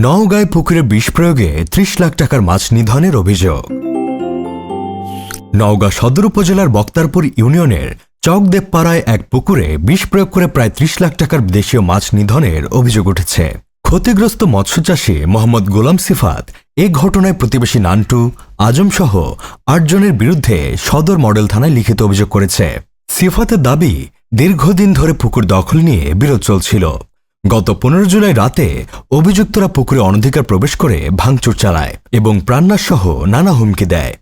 নওগাঁয় পুকুরে বিষ প্রয়োগে ৩০ লাখ টাকার মাছ নিধনের অভিযোগ। নওগাঁ সদর উপজেলার বক্তারপুর ইউনিয়নের চকদেবপাড়ায় এক পুকুরে বিষ প্রয়োগ করে প্রায় ৩০ লাখ টাকার দেশীয় মাছ নিধনের অভিযোগ উঠেছে। ক্ষতিগ্রস্ত মৎস্যচাষী মোহাম্মদ গোলাম সিফাত এ ঘটনায় প্রতিবেশী নান্টু, আজম সহ ৮ জনের বিরুদ্ধে সদর মডেল থানায় লিখিত অভিযোগ করেছে। সিফাতের দাবি, দীর্ঘদিন ধরে পুকুর দখল নিয়ে বিরোধ চলছিল। গত ১৫ জুলাই রাতে অভিযুক্তরা পুকুরে অনধিকার প্রবেশ করে ভাঙচুর চালায় এবং প্রাণনাশসহ নানা হুমকি দেয়।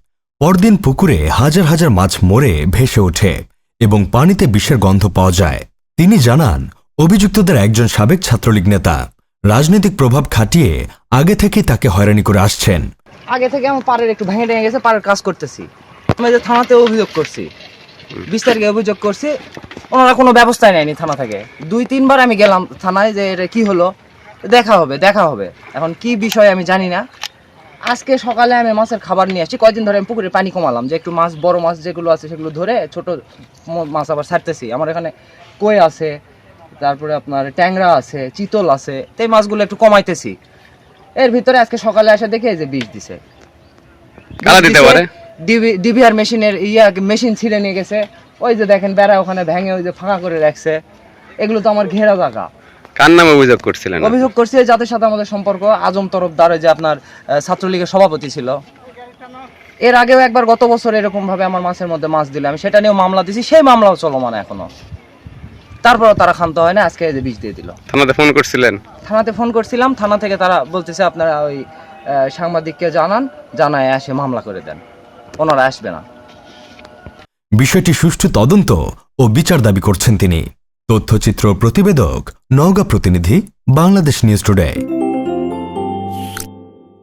পরদিন পুকুরে হাজার হাজার মাছ মরে ভেসে ওঠে এবং পানিতে বিষের গন্ধ পাওয়া যায়। তিনি জানান, অভিযুক্তদের একজন সাবেক ছাত্রলীগ নেতা রাজনৈতিক প্রভাব খাটিয়ে আগে থেকেই তাকে হয়রানি করে আসছেন। আগে থেকে আমার পাড়ের একটু ভেঙে ভেঙে গেছে, পাড়ের কাজ করতেছি। আমি যে থানাতে অভিযোগ করছি, ২০ তারিখে অভিযোগ করছি, ওনারা কোনো ব্যবস্থাই নেয়নি থানা থেকে। ২-৩ বার আমি গেলাম থানায় যে এটা কি হলো, দেখা হবে। এখন কি বিষয় আমি জানি না। আজকে সকালে আমি মাছের খাবার নিয়ে আসছি। কয়েকদিন ধরে আমি পুকুরে পানি কমালাম, যে একটু মাছ, বড় মাছ যেগুলো আছে সেগুলো ধরে ছোট মাছ আবার ছাড়তেছি। আমার এখানে কই আছে, তারপরে আপনার ট্যাংরা আছে, চিতল আছে, তো এই মাছগুলো একটু কমাইতেছি। এর ভিতরে আজকে সকালে এসে দেখে যে বিষ দিছে। ডিভিআর মেশিনের মেশিন ছিঁড়ে নিয়ে গেছে। ওই যে দেখেন বেড়া ওখানে ভেঙে ওই যে ফাঁকা করে রাখছে। এগুলো তো আমার ঘেরা জায়গা। কার নামে অভিযোগ করছিলেন? অভিযোগ করছি যাদের সাথে আমাদের সম্পর্ক, আজম তরফদার, যে আপনার ছাত্রলীগের সভাপতি ছিল। এর আগেও একবার গত বছর এরকম ভাবে আমার মাছের মধ্যে মাছ দিলে আমি সেটা নিয়েও মামলা দিছি, সেই মামলাও চলমান এখনো। তারপরও তারা ক্ষান্ত হয় না, আজকে যে বিষ দিয়ে দিল। থানাতে ফোন করছিলেন? থানাতে ফোন করছিলাম, থানা থেকে তারা বলতেছে আপনারা ওই সাংবাদিককে জানায় আসে মামলা করে দেন, ওনারা আসবে না। বিষয়টি সুষ্ঠু তদন্ত ও বিচার দাবি করছেন তিনি। তথ্যচিত্র প্রতিবেদক, নওগাঁ প্রতিনিধি, বাংলাদেশ নিউজ টুডে।